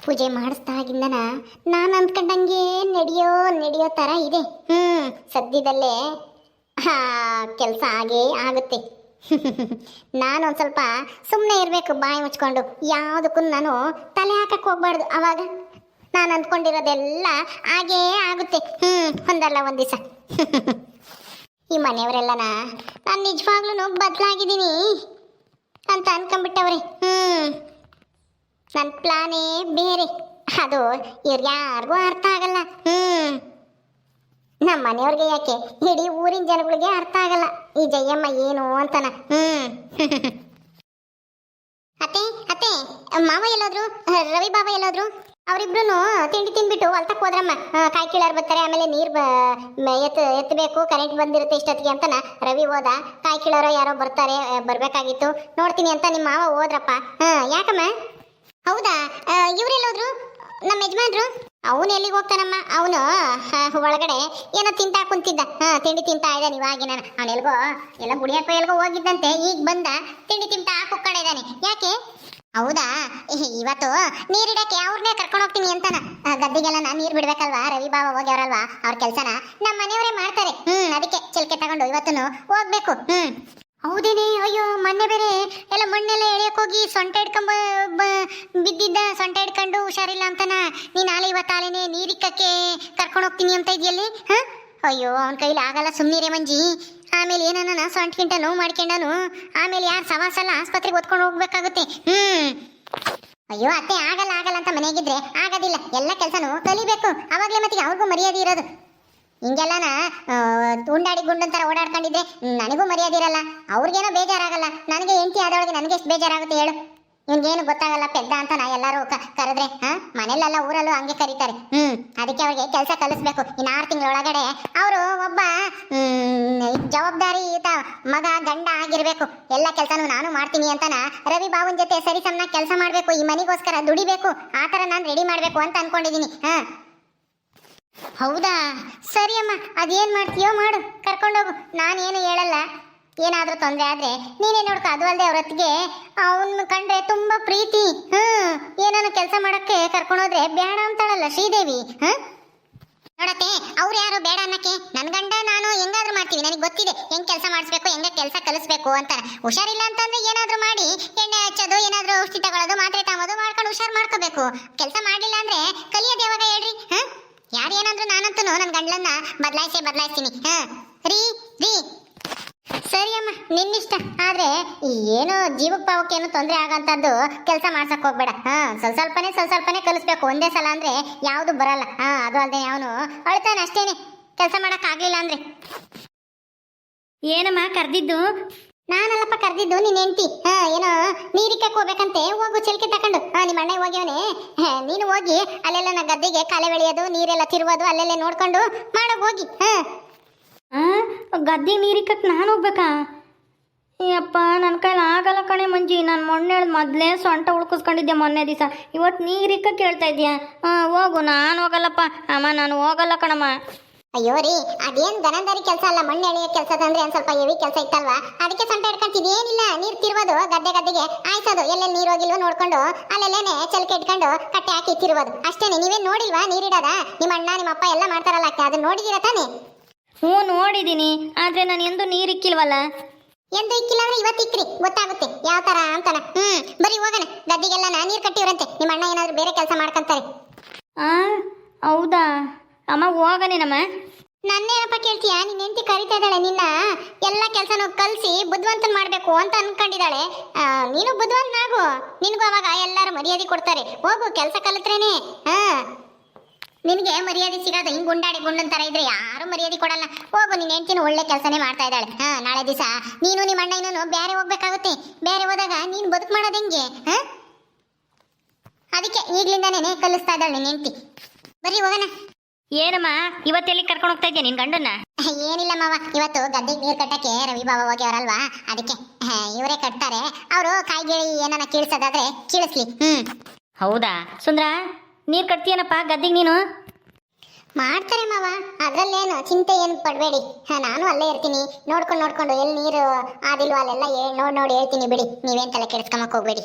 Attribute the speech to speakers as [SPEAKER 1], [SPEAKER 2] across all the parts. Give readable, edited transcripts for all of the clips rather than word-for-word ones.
[SPEAKER 1] ಪೂಜೆ ಮಾಡಿಸ್ದಾಗಿಂದನ ನಾನು ಅಂದ್ಕೊಂಡಂಗೆ ನಡೆಯೋ ಥರ ಇದೆ. ಸದ್ಯದಲ್ಲೇ ಕೆಲಸ ಆಗೇ ಆಗುತ್ತೆ. ನಾನು ಒಂದು ಸ್ವಲ್ಪ ಸುಮ್ಮನೆ ಇರಬೇಕು, ಬಾಯಿ ಮುಚ್ಕೊಂಡು ಯಾವುದಕ್ಕೂ ನಾನು ತಲೆ ಹಾಕಕ್ಕೆ ಹೋಗ್ಬಾರ್ದು. ಅವಾಗ ನಾನು ಅಂದ್ಕೊಂಡಿರೋದೆಲ್ಲ ಹಾಗೇ ಆಗುತ್ತೆ. ಒಂದಲ್ಲ ಒಂದು ದಿವಸ. ಈ ಮನೆಯವರೆಲ್ಲನ ನಾನು ನಿಜವಾಗ್ಲೂ ಬದಲಾಗಿದ್ದೀನಿ ಅಂತ ಅನ್ಕೊಂಡ್ಬಿಟ್ಟವ್ರೆ. ನನ್ನ ಪ್ಲಾನೇ ಬೇರೆ. ಅದು ಇವ್ರಿಗೆ ಯಾರಿಗೂ ಅರ್ಥ ಆಗಲ್ಲ. ನಮ್ಮ ಮನೆಯವ್ರಿಗೆ ಯಾಕೆ, ಇಡೀ ಊರಿನ ಜನಗಳಿಗೆ ಅರ್ಥ ಆಗಲ್ಲ ಈ ಜಯಮ್ಮ ಏನು ಅಂತನ. ಅತ್ತೆ ಅತ್ತೆ, ಮಾವ ಎಲ್ಲೋದ್ರು, ರವಿ ಬಾಬಾ ಎಲ್ಲೋದ್ರು? ಅವರಿಬ್ರು ತಿಂಡಿ ತಿಂದ್ಬಿಟ್ಟು ಹೊಲ್ತಕ್ಕೆ ಹೋದ್ರಮ್ಮ. ಕಾಯಿ ಕೀಳಾರ್ ಬರ್ತಾರೆ, ಆಮೇಲೆ ನೀರು ಎತ್ತಬೇಕು, ಕರೆಂಟ್ ಬಂದಿರುತ್ತೆ ಇಷ್ಟೊತ್ತಿಗೆ ಅಂತನ ರವಿ ಹೋದ. ಕಾಯಿ ಕೀಳಾರೋ ಯಾರೋ ಬರ್ಬೇಕಾಗಿತ್ತು, ನೋಡ್ತೀನಿ ಅಂತ ನಿಮ್ಮ ಮಾವ ಹೋದ್ರಪ್ಪ. ಯಾಕಮ್ಮ? ಹೌದಾ, ಇವ್ರೆಲ್ಲೋದ್ರು ನಮ್ಮ ಯಜಮಾನ್ರು? ಅವನು ಎಲ್ಲಿಗೆ ಹೋಗ್ತಾನಮ್ಮ, ಅವನು ಒಳಗಡೆ ಏನೋ ತಿಂತಾ ಕುಂತಿದ್ದ. ತಿಂಡಿ ತಿಂತಾ ಇದ್ದಾನೆ ಇವಾಗಿನ. ಅವನೆಲ್ಗೋ ಎಲ್ಲ ಗುಡಿಯಕ್ಕೋ ಎಲ್ಗೋ ಹೋಗಿದ್ದಂತೆ, ಈಗ ಬಂದ ತಿಂಡಿ ತಿಂತಾ ಕುಕ್ಕಡೆ ಇದ್ದಾನೆ. ಯಾಕೆ? ಹೌದಾ, ಇವತ್ತು ನೀರಿಡಕ್ಕೆ ಅವ್ರನ್ನೇ ಕರ್ಕೊಂಡು ಹೋಗ್ತೀನಿ ಅಂತಾನ. ಗದ್ದೆಗೆಲ್ಲ ನೀರು ಬಿಡ್ಬೇಕಲ್ವಾ, ರವಿ ಬಾಬಾ ಹೋಗ್ಯಾವ್ರಲ್ವಾ, ಅವ್ರ ಕೆಲ್ಸನ ನಮ್ಮ ಮನೆಯವರೇ ಮಾಡ್ತಾರೆ. ಅದಕ್ಕೆ ಚಿಲ್ಕೆ ತಗೊಂಡು ಇವತ್ತು ಹೋಗ್ಬೇಕು. ಹೌದೇನೆ, ಅಯ್ಯೋ ಮೊನ್ನೆ ಬೇರೆ ಎಲ್ಲ ಮಣ್ಣೆಲ್ಲ ಎಳೆಯಕ್ಕೆ ಹೋಗಿ ಸೊಂಟ ಹಿಡ್ಕೊಂಬ ಬಿದ್ದಿದ್ದ. ಸೊಂಟ ಹಿಡ್ಕೊಂಡು ಹುಷಾರಿಲ್ಲ ಅಂತನ. ನೀನು ನಾಳೆ ಇವತ್ತಾಲೇನೆ ನೀರಿಕ್ಕಕ್ಕೆ ಕರ್ಕೊಂಡು ಹೋಗ್ತೀನಿ ಅಂತ ಇದೆಯಲ್ಲಿ. ಅಯ್ಯೋ ಅವನ ಕೈಲಿ ಆಗಲ್ಲ, ಸುಮ್ಮನಿರೇ ಮಂಜಿ. ಆಮೇಲೆ ಏನನ್ನ ಸೊಂಟಕ್ಕಿಂತ ನೋವು ಮಾಡ್ಕೊಂಡನು, ಆಮೇಲೆ ಯಾರು ಸವಾಸಲ್ಲ ಆಸ್ಪತ್ರೆಗೆ ಹೊತ್ಕೊಂಡು ಹೋಗ್ಬೇಕಾಗುತ್ತೆ. ಅಯ್ಯೋ ಅತ್ತೆ, ಆಗಲ್ಲ ಅಂತ ಮನೆಯಾಗಿದ್ರೆ ಆಗೋದಿಲ್ಲ. ಎಲ್ಲ ಕೆಲಸನೂ ಕಲಿಬೇಕು, ಅವಾಗಲೇ ಮತ್ತೆ ಅವ್ರಿಗೂ ಮರ್ಯಾದೆ ಇರೋದು. ಹಿಂಗೆಲ್ಲನ ಉಂಡಾಡಿ ಗುಂಡಂತರ ಓಡಾಡ್ಕೊಂಡಿದ್ರೆ ನನಗೂ ಮರ್ಯಾದೆ ಇರಲ್ಲ, ಅವ್ರಿಗೇನೋ ಬೇಜಾರಾಗಲ್ಲ. ನನಗೆ ಹೆಂಡತಿ ಆದವಳಿಗೆ ನನಗೆ ಎಷ್ಟು ಬೇಜಾರಾಗುತ್ತೆ ಹೇಳು. ಇವ್ನಿಗೇನು ಗೊತ್ತಾಗಲ್ಲ ಪೆದ್ದ ಅಂತ ನಾ ಎಲ್ಲರೂ ಕರೆದ್ರೆ ಮನೆಯಲ್ಲೆಲ್ಲ ಊರಲ್ಲೂ ಹಂಗೆ ಕರೀತಾರೆ. ಅದಕ್ಕೆ ಅವ್ರಿಗೆ ಕೆಲಸ ಕಲಿಸ್ಬೇಕು. ಇನ್ನು 6 ತಿಂಗಳೊಳಗಡೆ ಅವರು ಒಬ್ಬ ಜವಾಬ್ದಾರಿಯುತ ಮಗ ಗಂಡ ಆಗಿರ್ಬೇಕು. ಎಲ್ಲ ಕೆಲಸನೂ ನಾನು ಮಾಡ್ತೀನಿ ಅಂತನ ರವಿ ಬಾಬುನ್ ಜೊತೆ ಸರಿ ಸಮನಾಗಿ ಕೆಲಸ ಮಾಡಬೇಕು. ಈ ಮನೆಗೋಸ್ಕರ ದುಡಿಬೇಕು. ಆ ಥರ ನಾನು ರೆಡಿ ಮಾಡಬೇಕು ಅಂತ ಅನ್ಕೊಂಡಿದ್ದೀನಿ. ಹೌದಾ, ಸರಿ ಅಮ್ಮ, ಅದೇನು ಮಾಡ್ತೀಯೋ ಮಾಡು, ಕರ್ಕೊಂಡೋಗು. ನಾನೇನು ಹೇಳಲ್ಲ. ಏನಾದರೂ ತೊಂದರೆ ಆದರೆ ನೀನೇ ನೋಡ್ಕೊ. ಅದು ಅಲ್ಲದೆ ಅವ್ರ ಹೊತ್ತಿಗೆ ಅವನು ಕಂಡ್ರೆ ತುಂಬ ಪ್ರೀತಿ. ಏನಾನು ಕೆಲಸ ಮಾಡೋಕ್ಕೆ ಕರ್ಕೊಂಡೋದ್ರೆ ಬೇಡ ಅಂತಾಳಲ್ಲ ಶ್ರೀದೇವಿ. ನೋಡತ್ತೆ, ಅವ್ರು ಯಾರು ಬೇಡ ಅನ್ನಕ್ಕೆ? ನನ್ನ ಗಂಡ ನಾನು ಹೆಂಗಾದ್ರೂ ಮಾಡ್ತೀವಿ. ನನಗೆ ಗೊತ್ತಿದೆ ಹೆಂಗೆ ಕೆಲಸ ಮಾಡಿಸ್ಬೇಕು, ಹೆಂಗೆ ಕೆಲಸ ಕಲಿಸ್ಬೇಕು ಅಂತ. ಹುಷಾರಿಲ್ಲ ಅಂತಂದ್ರೆ ಏನಾದರೂ ಮಾಡಿ ಎಣ್ಣೆ ಹಚ್ಚೋದು, ಏನಾದರೂ ಔಷಧಿ ತಗೊಳ್ಳೋದು, ಮಾತ್ರೆ ತಗೋದು ಮಾಡ್ಕೊಂಡು ಹುಷಾರು ಮಾಡ್ಕೋಬೇಕು. ಕೆಲಸ ಮಾಡಲಿಲ್ಲ ಅಂದರೆ ಕಲಿಯೋದು ಯಾವಾಗ ಹೇಳ್ರಿ? ಯಾರು ಏನಂದ್ರು ನಾನಂತೂ ನನ್ನ ಗಂಡಲನ್ನ ಬದಲಾಯಿಸ್ತೀನಿ. ರೀ ಸರಿ ಅಮ್ಮ, ನಿನ್ನಿಷ್ಟ. ಆದ್ರೆ ಏನೋ ಜೀವಕ್ಕೆ ಪಾವಕ್ಕೆ ಏನು ತೊಂದರೆ ಆಗಂತದ್ದು ಕೆಲಸ ಮಾಡ್ಸಕ್ ಹೋಗ್ಬೇಡ. ಸ್ವಲ್ಪನೇ ಕಲಿಸ್ಬೇಕು. ಒಂದೇ ಸಲ ಅಂದ್ರೆ ಯಾವುದು ಬರಲ್ಲ. ಅದು ಅಲ್ಲದೆ ಅವನು ಅಳ್ತಾನೆ ಅಷ್ಟೇನೆ, ಕೆಲಸ ಮಾಡಕ್ ಆಗ್ಲಿಲ್ಲ ಅಂದ್ರೆ. ಏನಮ್ಮ ಕರ್ದಿದ್ದು? ನಾನಲ್ಲಪ್ಪ ಕರ್ದಿದ್ದು, ನಿನ್ನ ಹೆಂಡತಿ. ಏನೋ ನೀರಿಕ್ಕಕ್ಕೆ ಹೋಗ್ಬೇಕಂತೆ, ಹೋಗು ಚಿಲ್ಕೆ ತಕೊಂಡು. ನಿಮ್ಮ ಅಣ್ಣ ಹೋಗ್ಯವನೇ, ನೀನು ಹೋಗಿ ಅಲ್ಲೆಲ್ಲ ನಾ ಗದ್ದೆಗೆ ಕಳೆ ಬೆಳೆಯೋದು, ನೀರೆಲ್ಲ ತಿರುವುದು ಅಲ್ಲೆಲ್ಲ ನೋಡ್ಕೊಂಡು ಮಾಡೋಗಿ ಹೋಗಿ.
[SPEAKER 2] ಗದ್ದೆ ನೀರಿಕ್ಕಕ್ಕೆ ನಾನು ಹೋಗ್ಬೇಕಾ? ಅಯ್ಯಪ್ಪ, ನನ್ನ ಕೈಲಿ ಆಗಲ್ಲ ಕಣೆ ಮಂಜಿ. ನಾನು ಮೊನ್ನೆ ಮೊದಲೇ ಸೊಂಟ ಉಳ್ಕಿಸ್ಕೊಂಡಿದ್ದೆ ಮೊನ್ನೆ ದಿವಸ. ಇವತ್ತು ನೀರಿಕ್ಕಕ್ಕೆ ಕೇಳ್ತಾ ಇದೆಯಾ? ಹೋಗು. ನಾನು ಹೋಗಲ್ಲಪ್ಪ ಅಮ್ಮ, ನಾನು ಹೋಗಲ್ಲ ಕಣಮ್ಮ.
[SPEAKER 1] ಅಯ್ಯೋ ರೀ, ಅದೇನು ಗನಂದಾರಿ ಕೆಲಸ ಅಲ್ಲ. ಮಣ್ಣು ಎಳೆಯೋ ಕೆಲಸ ಅಂದ್ರೆ ಒಂದು ಸ್ವಲ್ಪ ಹೆವಿ ಕೆಲಸ ಇತ್ತಲ್ವಾ, ಅದಕ್ಕೆ ಸೊಂಟ ಹಿಡ್ಕೊಂತಿದೇನಿಲ್ಲ. ನೀರು ತಿರುವುದು, ಗದ್ದೆಗೆ ಆಯ್ಸೋದು, ಎಲ್ಲೆಲ್ಲಿ ನೀರು ಹೋಗಿಲ್ವೋ ನೋಡ್ಕೊಂಡು ಅಲ್ಲೆಲ್ಲೇನೆ ಚಲ್ಕೆ ಇಟ್ಕೊಂಡು ಕಟ್ಟೆ ಹಾಕಿ ತಿರುವುದು ಅಷ್ಟೇನೆ. ನೀವೇನು ನೋಡಿಲ್ವಾ ನೀರಿಡೋದ? ನಿಮ್ಮ ಅಣ್ಣ ನಿಮ್ಮ ಅಪ್ಪ ಎಲ್ಲ ಮಾಡ್ತಾರಲ್ಲ, ಅದನ್ನ ನೋಡಿದೀರ ತಾನೆ?
[SPEAKER 2] ಹ್ಞೂ ನೋಡಿದ್ದೀನಿ, ಆದರೆ ನಾನು ಎಂದು ನೀರು ಇಕ್ಕಿಲ್ವಲ್ಲ.
[SPEAKER 1] ಎಂದು ಇಕ್ಕಿಲ್ಲ ಅಂದ್ರೆ ಇವತ್ತು ಇಕ್ರಿ, ಗೊತ್ತಾಗುತ್ತೆ ಯಾವ ಥರ ಅಂತಾನ. ಬರೀ ಹೋಗೋಣ, ಗದ್ದೆಗೆಲ್ಲ ನೀರು ಕಟ್ಟಿವ್ರಂತೆ. ನಿಮ್ಮ ಅಣ್ಣ ಏನಾದರೂ ಬೇರೆ ಕೆಲಸ ಮಾಡ್ಕೊಂತಾರೆ.
[SPEAKER 2] ಹೌದಾ ಅಮ್ಮ, ಹೋಗನೇನಮ್ಮ.
[SPEAKER 1] ನನ್ನೇನಪ್ಪ ಕೇಳ್ತೀಯ? ನಿನ್ನ ಹೆಂಡತಿ ಕರಿತಾ ಇದ್ದಾಳೆ ನಿನ್ನ. ಎಲ್ಲ ಕೆಲಸನೂ ಕಲಿಸಿ ಬುದ್ಧಿವಂತನ ಮಾಡಬೇಕು ಅಂತ ಅನ್ಕೊಂಡಿದ್ದಾಳೆ. ನೀನು ಬುದ್ಧಿವಂತನಾಗು, ನಿನಗೂ ಅವಾಗ ಎಲ್ಲರೂ ಮರ್ಯಾದೆ ಕೊಡ್ತಾರೆ. ಹೋಗು, ಕೆಲಸ ಕಲಿತ್ರೇನೆ ನಿನಗೆ ಮರ್ಯಾದೆ ಸಿಗೋದು. ಹಿಂಗೆ ಗುಂಡಾಡಿ ಗುಂಡನ್ ಥರ ಇದ್ರೆ ಯಾರು ಮರ್ಯಾದೆ ಕೊಡಲ್ಲ. ಹೋಗು, ನಿನ್ನ ಹೆಂಡತಿನ ಒಳ್ಳೆ ಕೆಲಸನೇ ಮಾಡ್ತಾ ಇದ್ದಾಳೆ. ನಾಳೆ ದಿವಸ ನೀನು ನಿಮ್ಮ ಅಣ್ಣ ಇನ್ನೂ ಬೇರೆ ಹೋಗ್ಬೇಕಾಗುತ್ತೆ. ಬೇರೆ ಹೋದಾಗ ನೀನು ಬದುಕು ಮಾಡೋದು ಹೆಂಗೆ? ಅದಕ್ಕೆ ಈಗಲಿಂದಾನೇ ಕಲಿಸ್ತಾ ಇದ್ದಾಳೆ ನಿನ್ನ ಹೆಂಡತಿ. ಬರೀ ಹೋಗೋಣ.
[SPEAKER 2] ಏನಮ್ಮ ಇವತ್ತೆಲ್ಲಿ ಕರ್ಕೊಂಡು ಹೋಗ್ತಾ ಇದ್ಯಾ ನಿನ್ ಗಂಡನ್ನ?
[SPEAKER 1] ಏನಿಲ್ಲ ಮಾವ, ಇವತ್ತು ಗದ್ದೆಗೆ ನೀರು ಕಟ್ಟಕ್ಕೆ ರವಿ ಬಾಬಾ ಹೋಗ್ಯವರಲ್ವಾ, ಅದಕ್ಕೆ ಇವರೇ ಕಟ್ತಾರೆ. ಅವರು ಕಾಯಿಗಿಳಿ ಏನಾನ ಕೀಳ್ಸೋದಾದ್ರೆ ಕೀಳಿಸ್ಲಿ.
[SPEAKER 2] ಹೌದಾ ಸುಂದ್ರ, ನೀರು ಕಟ್ತೀಯನಪ್ಪ ಗದ್ದೆಗೆ ನೀನು?
[SPEAKER 1] ಮಾಡ್ತಾರೆ ಮಾವ, ಅದ್ರಲ್ಲೇನು ಚಿಂತೆ ಏನು ಪಡಬೇಡಿ. ನಾನು ಅಲ್ಲೇ ಇರ್ತೀನಿ, ನೋಡ್ಕೊಂಡು ಎಲ್ಲಿ ನೀರು ಆದಿಲ್ವ ಅಲ್ಲೆಲ್ಲ ನೋಡಿ ಹೇಳ್ತೀನಿ ಬಿಡಿ. ನೀವೇನು ತಲೆ ಕೆಡಿಸ್ಕೊಂಬಕ್ ಹೋಗ್ಬೇಡಿ.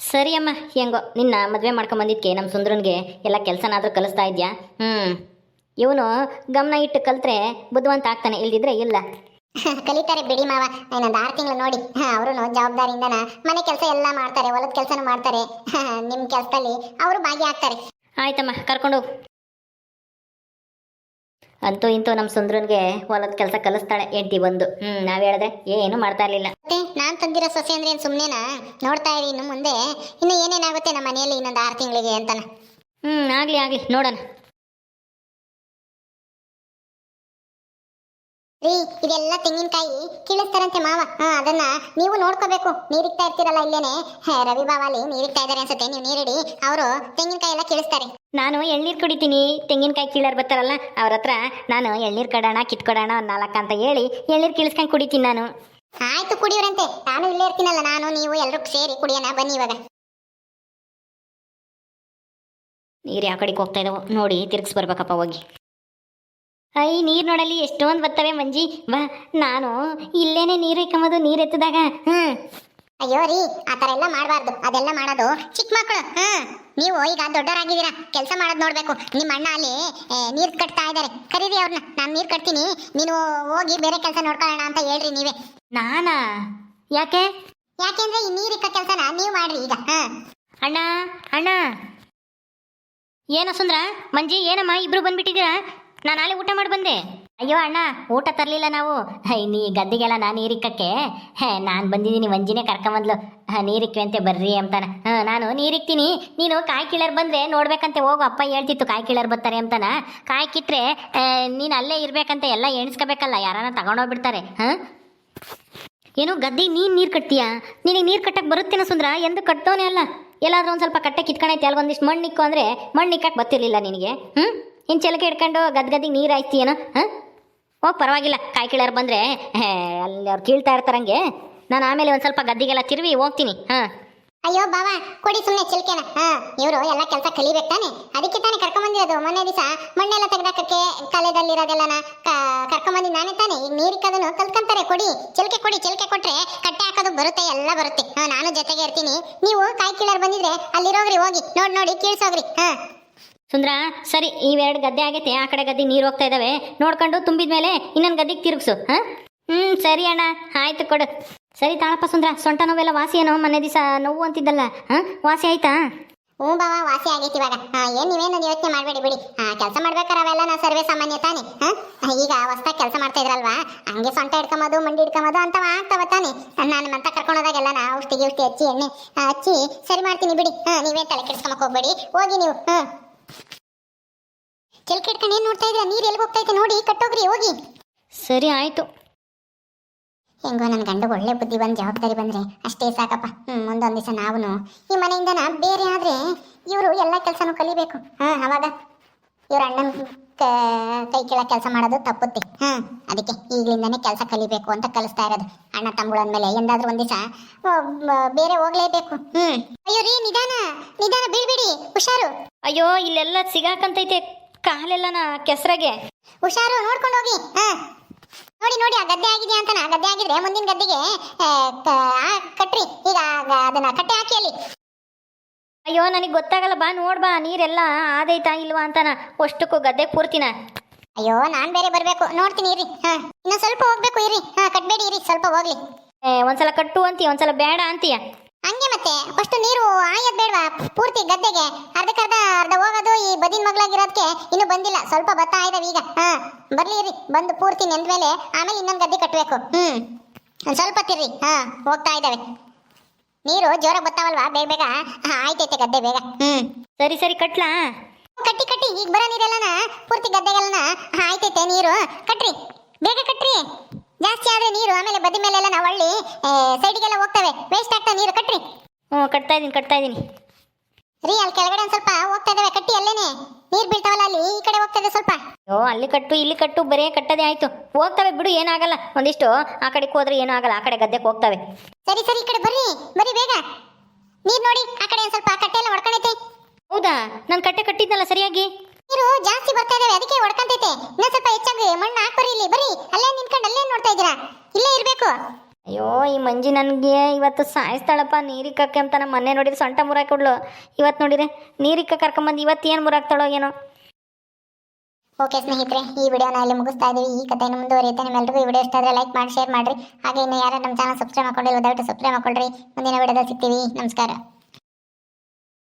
[SPEAKER 2] ಸರಿ ಅಮ್ಮ, ಹೆಂಗೋ ನಿನ್ನ ಮದುವೆ ಮಾಡ್ಕೊಂಬಂದಿದ್ದಕ್ಕೆ ನಮ್ಮ ಸುಂದ್ರನ್ಗೆ ಎಲ್ಲ ಕೆಲಸನಾದರೂ ಕಲಿಸ್ತಾ ಇದ್ಯಾ. ಇವನು ಗಮನ ಇಟ್ಟು ಕಲ್ತ್ರೆ ಬುದ್ಧಿವಂತ ಆಗ್ತಾನೆ, ಇಲ್ದಿದ್ರೆ ಇಲ್ಲ.
[SPEAKER 1] ಕಲಿತಾರೆ ಬಿಡಿ ಮಾವ, ಇನ್ನೊಂದು 6 ತಿಂಗಳು ನೋಡಿ. ಅವರು ಜವಾಬ್ದಾರಿಯಿಂದನ ಮನೆ ಕೆಲಸ ಎಲ್ಲ ಮಾಡ್ತಾರೆ, ಹೊಲದ ಕೆಲಸನೂ ಮಾಡ್ತಾರೆ. ನಿಮ್ಮ ಕೆಲಸದಲ್ಲಿ ಅವರು ಭಾಗಿಯಾಗ್ತಾರೆ.
[SPEAKER 2] ಆಯ್ತಮ್ಮ, ಕರ್ಕೊಂಡೋಗು. ಅಂತೂ ಇಂತೂ ನಮ್ಮ ಸುಂದ್ರನ್ಗೆ ಹೊಲದ ಕೆಲಸ ಕಲಿಸ್ತಾಳೆ ಹೆಂಡತಿ ಬಂದು. ನಾವು ಹೇಳಿದ್ರೆ ಏನು ಮಾಡ್ತಾ ಇರಲಿಲ್ಲ.
[SPEAKER 1] ಮತ್ತೆ ನಾನು ತಂದಿರೋ ಸೊಸೆ ಅಂದ್ರೆ ಏನು ಸುಮ್ಮನೆನಾ? ನೋಡ್ತಾ ಇರಿ ಇನ್ನು ಮುಂದೆ ಇನ್ನು ಏನೇನಾಗುತ್ತೆ ನಮ್ಮ ಮನೆಯಲ್ಲಿ ಇನ್ನೊಂದು 6 ತಿಂಗಳಿಗೆ ಅಂತಾನ.
[SPEAKER 2] ಆಗ್ಲಿ ನೋಡೋಣ.
[SPEAKER 1] ರೀ, ಇದೆಲ್ಲ ತೆಂಗಿನಕಾಯಿ ಕೀಳಿಸ್ತಾರಂತೆ ಮಾವ. ಅದನ್ನ ನೀವು ನೋಡ್ಕೋಬೇಕು. ನೀರಿಕ್ತಾ ಇರ್ತೀರಲ್ಲ ಇಲ್ಲೇನೆ, ರವಿ ಬಾವಾಲಿ ನೀರಿಕ್ತಾ ಇದಾರೆ ಅನ್ಸುತ್ತೆ. ನೀವು ನೀರಿಡಿ, ಅವರು ತೆಂಗಿನಕಾಯಿ ಎಲ್ಲ ಕೀಳಿಸ್ತಾರೆ.
[SPEAKER 2] ನಾನು ಎಳ್ನೀರು ಕುಡಿತೀನಿ, ತೆಂಗಿನಕಾಯಿ ಕೀಳಾರ್ ಬರ್ತಾರಲ್ಲ ಅವ್ರ ಹತ್ರ ನಾನು ಎಳ್ನೀರು ಕಡೋಣ ಕಿತ್ಕೊಡೋಣ 4 ಅಂತ ಹೇಳಿ ಎಳ್ನೀರು ಕೀಳಿಸ್ಕೊಂಡು ಕುಡಿತೀನಿ ನಾನು.
[SPEAKER 1] ಆಯ್ತು, ಕುಡಿಯೋರಂತೆ. ನಾನು ಇಲ್ಲೇ ಇರ್ತೀನಲ್ಲ, ನಾನು ನೀವು ಎಲ್ಲರೂ ಸೇರಿ ಕುಡಿಯೋಣ ಬನ್ನಿ ಇವಾಗ.
[SPEAKER 2] ನೀರು ಯಾವ ಕಡೆಗೆ ಹೋಗ್ತಾ ಇದಾವೋ ನೋಡಿ ತಿರ್ಗಿಸ್ ಬರ್ಬೇಕಪ್ಪ ಹೋಗಿ. ನೀರು ನೋಡಲಿ ಎಷ್ಟೊಂದು ಬರ್ತವೆ ಮಂಜಿ. ಬಾ, ನಾನು ಇಲ್ಲೇನೆ ನೀರು ಇಕ್ಕಂಬೋದು ನೀರು ಎತ್ತದಾಗ.
[SPEAKER 1] ಅಯ್ಯೋ ರೀ, ಆ ಥರ ಎಲ್ಲ ಮಾಡಬಾರ್ದು. ಅದೆಲ್ಲ ಮಾಡೋದು ಚಿಕ್ಕ ಮಕ್ಕಳು. ನೀವು ಈಗ ದೊಡ್ಡವರಾಗಿದ್ದೀರಾ, ಕೆಲಸ ಮಾಡೋದು ನೋಡ್ಬೇಕು. ನಿಮ್ಮ ಅಣ್ಣ ಅಲ್ಲಿ ನೀರು ಕಟ್ತಾ ಇದ್ದಾರೆ, ಕರೀರಿ ಅವ್ರನ್ನ. ನಾನು ನೀರು ಕಟ್ತೀನಿ, ನೀನು ಹೋಗಿ ಬೇರೆ ಕೆಲಸ ನೋಡ್ಕೊಳ್ಳೋಣ ಅಂತ ಹೇಳ್ರಿ ನೀವೇ.
[SPEAKER 2] ನಾನಾ? ಯಾಕೆಂದ್ರೆ
[SPEAKER 1] ಈ ನೀರಿಕ್ಕ ಕೆಲಸನ ನೀವು ಮಾಡ್ರಿ ಈಗ.
[SPEAKER 2] ಅಣ್ಣ ಅಣ್ಣ, ಏನೋ ಸುಂದ್ರ ಮಂಜಿ, ಏನಮ್ಮ ಇಬ್ರು ಬಂದ್ಬಿಟ್ಟಿದ್ದೀರಾ? ನಾನು ನಾಳೆ ಊಟ ಮಾಡಿ ಬಂದೆ. ಅಯ್ಯೋ ಅಣ್ಣ, ಊಟ ತರಲಿಲ್ಲ ನಾವು. ನೀ ಗದ್ದೆಗೆಲ್ಲ ನಾನು ನೀರಿಕ್ಕಕ್ಕೆ ನಾನು ಬಂದಿದ್ದೀನಿ. ಮಂಜಿನೇ ಕರ್ಕೊಂಬಂದ್ಲು ನೀರಿಕ್ವಿ ಅಂತೆ ಬರ್ರಿ ಅಂತಾನ. ನಾನು ನೀರಿಕ್ತೀನಿ, ನೀನು ಕಾಯಿ ಕೀಳರ್ ಬಂದರೆ ನೋಡ್ಬೇಕಂತೆ. ಹೋಗು, ಅಪ್ಪ ಹೇಳ್ತಿತ್ತು ಕಾಯಿ ಕೀಳರ್ ಬರ್ತಾರೆ ಅಂತಾನ. ಕಾಯಿ ಕಿಟ್ರೆ ನೀನು ಅಲ್ಲೇ ಇರ್ಬೇಕಂತ ಎಲ್ಲ ಎಣಿಸ್ಕೋಬೇಕಲ್ಲ, ಯಾರನ್ನ ತಗೊಂಡೋಗ್ಬಿಡ್ತಾರೆ. ಏನು ಗದ್ದೆಗೆ ನೀರು ಕಟ್ತೀಯಾ? ನಿನಗೆ ನೀರು ಕಟ್ಟಕ್ಕೆ ಬರುತ್ತೇನೋ ಸುಂದ್ರ? ಎಂದು ಕಟ್ಟೋನೇ ಅಲ್ಲ. ಎಲ್ಲಾದ್ರೂ ಒಂದು ಸ್ವಲ್ಪ ಕಟ್ಟೆ ಕಿತ್ಕೊಂಡೈತೆ, ಅಲ್ಗೊಂದಿಷ್ಟು ಮಣ್ಣು ಇಕ್ಕು ಅಂದರೆ ಮಣ್ಣು ಇಕ್ಕಕ್ಕೆ ಬರ್ತಿರ್ಲಿಲ್ಲ ನಿನಗೆ. ಇನ್ನು ಚಿಲಕೆ ಹಿಡ್ಕೊಂಡು ಗದ್ದಿಗೆ ನೀರು ಆಯ್ತೀಯೇನೋ? ಹೋಗಿ, ಪರವಾಗಿಲ್ಲ. ಕಾಯಿ ಕೀಳಾರು ಬಂದರೆ ಅಲ್ಲಿ ಅವ್ರು ಕೀಳ್ತಾ ಇರ್ತಾರಂಗೆ. ನಾನು ಆಮೇಲೆ ಒಂದು ಸ್ವಲ್ಪ ಗದ್ದಿಗೆಲ್ಲ ತಿರುವಿ ಹೋಗ್ತೀನಿ.
[SPEAKER 1] ಅಯ್ಯೋ ಬಾವ, ಕೊಡಿ ಸುಮ್ಮನೆ ಚಿಲ್ಕೆನ. ಇವರು ಎಲ್ಲ ಕೆಲಸ ಕಲಿಬೇಕು ತಾನೆ, ಅದಕ್ಕೆ ತಾನೇ ಕರ್ಕೊಂಬಂದಿರೋದು. ಮೊನ್ನೆ ದಿವಸ ಮಣ್ಣೆಲ್ಲ ತೆಗೆದಾಕಕ್ಕೆ ಕಲೆದಲ್ಲಿರೋದೆಲ್ಲನ ಕರ್ಕೊಂಬಂದಿ ನಾನೇ ತಾನೆ. ಈಗ ನೀರಿಕ್ಕದನ್ನು ಕಲ್ತ್ಕೊಂತಾರೆ. ಕೊಡಿ ಚಿಲ್ಕೆ, ಕೊಡಿ. ಚಿಲ್ಕೆ ಕೊಟ್ರೆ ಕಟ್ಟೆ ಹಾಕೋದು ಬರುತ್ತೆ, ಎಲ್ಲ ಬರುತ್ತೆ. ನಾನು ಜೊತೆಗೆ ಇರ್ತೀನಿ. ನೀವು ಕಾಯಿ ಕೀಳಾರು ಬಂದಿದ್ರೆ ಅಲ್ಲಿರೋಗ್ರಿ, ಹೋಗಿ ನೋಡಿ ಕೀಳ್ಸೋಗ್ರಿ.
[SPEAKER 2] ಸುಂದ್ರ, ಸರಿ, ಇವೆರಡು ಗದ್ದೆ ಆಗೈತೆ, ಆ ಕಡೆ ಗದ್ದೆ ನೀರು ಹೋಗ್ತಾ ಇದ್ದಾವೆ, ನೋಡ್ಕೊಂಡು ತುಂಬಿದ ಮೇಲೆ ಇನ್ನೊಂದು ಗದ್ದೆಗೆ ತಿರುಗಿಸು. ಸರಿ ಅಣ್ಣ, ಆಯ್ತು ಕೊಡು. ಸರಿ ತಾಳಪ್ಪ ಸುಂದ್ರ, ಸೊಂಟ ನೋವೆಲ್ಲ ವಾಸಿ ಏನೋ? ಮೊನ್ನೆ ದಿವಸ ನೋವು ಅಂತಿದ್ದಲ್ಲ, ವಾಸಿ ಆಯ್ತಾ?
[SPEAKER 1] ಹ್ಞೂ ಬಾವ, ವಾಸಿ ಆಗೈತಿ ಇವಾಗ. ಏನು ನೀವೇನು ಯೋಚನೆ ಮಾಡಬೇಡಿ ಬಿಡಿ. ಕೆಲಸ ಮಾಡ್ಬೇಕಾರೆ ಅವೆಲ್ಲ ನಾವು ಸರ್ವೇ ಸಾಮಾನ್ಯ ತಾನೆ. ಈಗ ಹೊಸ್ದಾಗಿ ಕೆಲಸ ಮಾಡ್ತಾ ಇದ್ರಲ್ವಾ, ಹಂಗೆ ಸೊಂಟ ಹಿಡ್ಕೊಂಬೋದು, ಮಂಡಿ ಹಿಡ್ಕೊಂಬೋದು ಅಂತವ ಆಗ್ತಾವ ತಾನೆ. ನಾನು ಮಂತ ಕರ್ಕೊಂಡೋದಾಗೆಲ್ಲ ನಾ ಔಷಧಿ ಹಚ್ಚಿ ಎಣ್ಣೆ ಹಚ್ಚಿ ಸರಿ ಮಾಡ್ತೀನಿ ಬಿಡಿ. ನೀವೇ ತಲೆ ಕೆಡಿಸ್ಕೊಂಬಕ್ಕೆ ಹೋಗ್ಬೇಡಿ, ಹೋಗಿ ನೀವು. ಚಿಲ್ಕೆ ಹಿಡ್ಕೊಂಡು ಏನು ನೋಡ್ತಾ ಇದ್ದೀರಾ? ನೀರು ಎಲ್ಲಿಗೆ ಹೋಗ್ತೈತೆ ನೋಡಿ, ಕಟ್ಟೋಗ್ರಿ, ಹೋಗಿ.
[SPEAKER 2] ಸರಿ ಆಯ್ತು.
[SPEAKER 1] ಹೆಂಗೋ ನನ್ನ ಗಂಡ ಒಳ್ಳೆ ಬುದ್ಧಿ ಬಂದು ಜವಾಬ್ದಾರಿ ಬಂದರೆ ಅಷ್ಟೇ ಸಾಕಪ್ಪ. ಮುಂದೊಂದು ದಿವಸ ನಾವು ಈ ಮನೆಯಿಂದನ ಬೇರೆ ಆದರೆ ಇವರು ಎಲ್ಲ ಕೆಲಸನೂ ಕಲಿಬೇಕು. ಅವಾಗ ಇವ್ರ ಅಣ್ಣನ ಕೈ ಕೆಳ ಕೆಲಸ ಮಾಡೋದು ತಪ್ಪುತ್ತೆ. ಅದಕ್ಕೆ ಈಗಲಿಂದನೇ ಕೆಲಸ ಕಲಿಬೇಕು ಅಂತ ಕಲಿಸ್ತಾ ಇರೋದು. ಅಣ್ಣ ತಮ್ಮಗಳ ಮೇಲೆ ಎಂದಾದ್ರೂ ಒಂದು ದಿವಸ ಬೇರೆ ಹೋಗ್ಲೇಬೇಕು. ಅಯ್ಯೋ ರೀ, ನಿಧಾನ ನಿಧಾನ, ಬೀಳ್ಬಿಡಿ, ಹುಷಾರು.
[SPEAKER 2] ಅಯ್ಯೋ, ಇಲ್ಲೆಲ್ಲ ಸಿಗಾಕಂತೈತೆ ಕಾಲೆಲ್ಲನ ಕೆಸರಾಗೆ.
[SPEAKER 1] ಹುಷಾರು, ನೋಡ್ಕೊಂಡು ಹೋಗಿ. ನೋಡಿ ಆ ಗದ್ದೆ ಆಗಿದೆಯಾ ಅಂತ. ಗದ್ದೆ ಆಗಿದ್ರೆ ಮುಂದಿನ ಗದ್ದೆಗೆ ಕಟ್ರಿ. ಈಗ ಅದನ್ನ ಕಟ್ಟೆ ಹಾಕಿ ಅಲ್ಲಿ.
[SPEAKER 2] ಅಯ್ಯೋ, ನನಗೆ ಗೊತ್ತಾಗಲ್ಲ, ಬಾ ನೋಡ್ಬಾ ನೀರೆಲ್ಲ ಆದೈತಾ ಇಲ್ವಾ ಅಂತಾನ. ಅಷ್ಟಕ್ಕೂ ಗದ್ದೆ ಪೂರ್ತಿನ.
[SPEAKER 1] ಅಯ್ಯೋ, ನಾನು ಬೇರೆ ಬರಬೇಕು, ನೋಡ್ತೀನಿ ಇರಿ. ಇನ್ನೂ ಸ್ವಲ್ಪ ಹೋಗ್ಬೇಕು ಇರಿ. ಕಟ್ಬೇಡಿ ಇರಿ, ಸ್ವಲ್ಪ ಹೋಗ್ಲಿ.
[SPEAKER 2] ಒಂದ್ಸಲ ಕಟ್ಟು ಅಂತೀಯ, ಒಂದ್ಸಲ ಬೇಡ ಅಂತೀಯ.
[SPEAKER 1] ಹಂಗೆ ಮತ್ತೆ ಅಷ್ಟು ನೀರು ಆಯದ್ ಬೇಡವಾ ಪೂರ್ತಿ ಗದ್ದೆಗೆ? ಅರ್ಧ ಹೋಗೋದು ಈ ಬದಿನ ಮಗ್ಲಾಗಿರೋದಕ್ಕೆ ಇನ್ನು ಬಂದಿಲ್ಲ, ಸ್ವಲ್ಪ ಬರ್ತಾ ಇದಾವೆ ಈಗ. ಬರ್ಲಿ ಇರಿ, ಬಂದು ಪೂರ್ತಿ ನೆಂದ್ಮೇಲೆ ಆಮೇಲೆ ಇನ್ನೊಂದು ಗದ್ದೆ ಕಟ್ಟಬೇಕು. ಒಂದು ಸ್ವಲ್ಪ ತಿರ್ರಿ. ಹೋಗ್ತಾ ಇದ್ದಾವೆ ನೀರು, ಜೋರಾಗಿ ಬರ್ತಾವಲ್ವಾ, ಬೇಗ ಆಯ್ತೈತೆ ಗದ್ದೆ ಬೇಗ.
[SPEAKER 2] ಸರಿ ಕಟ್ಲಾ?
[SPEAKER 1] ಕಟ್ಟಿ ಈಗ ಬರೋ ನೀರೆಲ್ಲನ ಪೂರ್ತಿ ಗದ್ದೆಗೆಲ್ಲನ ಆಯ್ತೈತೆ ನೀರು. ಕಟ್ರಿ, ಬೇಗ ಕಟ್ರಿ. ಜಾಸ್ತಿ ಆದ್ರೆ ನೀರು ಆಮೇಲೆ ಬದಿ ಮೇಲೆಲ್ಲ ನಾವು ಒಳ್ಳಿ ಸೈಡಿಗೆಲ್ಲ ಹೋಗ್ತವೆ, ವೇಸ್ಟ್ ಆಗ್ತಾ ನೀರು. ಕಟ್ರಿ.
[SPEAKER 2] ಕಟ್ತಾ ಇದ್ದೀನಿ
[SPEAKER 1] ರೀ. ಅಲ್ಲಿ ಕೆಳಗಡೆ ಒಂದು ಸ್ವಲ್ಪ ಹೋಗ್ತಾ ಇದಾವೆ, ಕಟ್ಟಿ. ಅಲ್ಲೇನೆ ನೀರು ಬೀಳ್ತಾವಲ್ಲ, ಅಲ್ಲಿ ಈ ಕಡೆ ಹೋಗ್ತಾ ಇದೆ ಸ್ವಲ್ಪ.
[SPEAKER 2] ಅಲ್ಲಿ ಕಟ್ಟು ಇಲ್ಲಿ ಕಟ್ಟು, ಬರೇ ಕಟ್ಟದೆ ಆಯ್ತು. ಹೋಗ್ತವೆ ಬಿಡು, ಏನಾಗಲ್ಲ. ಒಂದಿಷ್ಟು ಆ ಕಡೆಗೆ ಹೋದ್ರೆ ಏನೂ ಆಗಲ್ಲ, ಆ ಕಡೆ ಗದ್ದೆಗೆ ಹೋಗ್ತವೆ.
[SPEAKER 1] ಸರಿ ಈ ಕಡೆ ಬರ್ರಿ ಬೇಗ. ನೀರು ನೋಡಿ, ಆ ಕಡೆ ಒಂದು ಸ್ವಲ್ಪ ಕಟ್ಟೆ ಎಲ್ಲ ಹೊಡ್ಕೊಂಡೈತೆ.
[SPEAKER 2] ಹೌದಾ? ನಾನು ಕಟ್ಟೆ ಕಟ್ಟಿದ್ನಲ್ಲ ಸರಿಯಾಗಿ.
[SPEAKER 1] ನೀರು ಜಾಸ್ತಿ ಬರ್ತಾ ಇದಾವೆ, ಅದಕ್ಕೆ ಹೊಡ್ಕೊಂತೈತೆ. ಇನ್ನೊಂದು ಸ್ವಲ್ಪ ಹೆಚ್ಚಾಗಿ ಮಣ್ಣು ಹಾಕ್ಬರಿ ಇಲ್ಲಿ. ಬರ್ರಿ, ಅಲ್ಲೇ ನಿಂತ್ಕೊಂಡು ಅಲ್ಲೇ ನೋಡ್ತಾ ಇದ್ದೀರಾ? ಇಲ್ಲೇ ಇರಬೇಕು.
[SPEAKER 2] ಅಯ್ಯೋ ಈ ಮಂಜಿ ನನಗೆ ಇವತ್ತು ಸಾಯಿಸ್ತಾಳಪ್ಪ ನೀರಿಕ್ಕಕ್ಕೆ ಅಂತ ನಮ್ಮ ಮೊನ್ನೆ ನೋಡಿದ್ರೆ ಸೊಂಟ ಮುರಾಕೊಡ್ಲು ಇವತ್ತು ನೋಡಿದ್ರೆ ನೀರಿಕ್ಕ ಕರ್ಕೊಂಬಂದು ಇವತ್ತು ಏನು ಮುರಾಕ್ತಾಳೋ ಏನೋ.
[SPEAKER 1] ಓಕೆ ಸ್ನೇಹಿತರೆ, ಈ ವಿಡಿಯೋನ ಇಲ್ಲಿ ಮುಗಿಸ್ತಾ ಇದೀವಿ. ಈ ಕಥೆಯನ್ನು ಮುಂದುವರಿಯುತ್ತೆ. ನಿಮ್ಮೆಲ್ಲರಿಗೂ ಈ ವಿಡಿಯೋ ಇಷ್ಟ ಆದರೆ ಲೈಕ್ ಮಾಡಿ ಶೇರ್ ಮಾಡಿರಿ. ಹಾಗೆ ಇನ್ನು ಯಾರು ನಮ್ಮ ಚಾನಲ್ ಸಬ್ಸ್ಕ್ರೈಬ್ ಮಾಡ್ಕೊಂಡಿಲ್ಲ ದಯವಿಟ್ಟು ಸಬ್ಸ್ಕ್ರೈಬ್ ಮಾಡ್ಕೊಳ್ರಿ. ಮುಂದಿನ ವಿಡಿಯೋದಲ್ಲಿ ಸಿಗ್ತೀವಿ. ನಮಸ್ಕಾರ.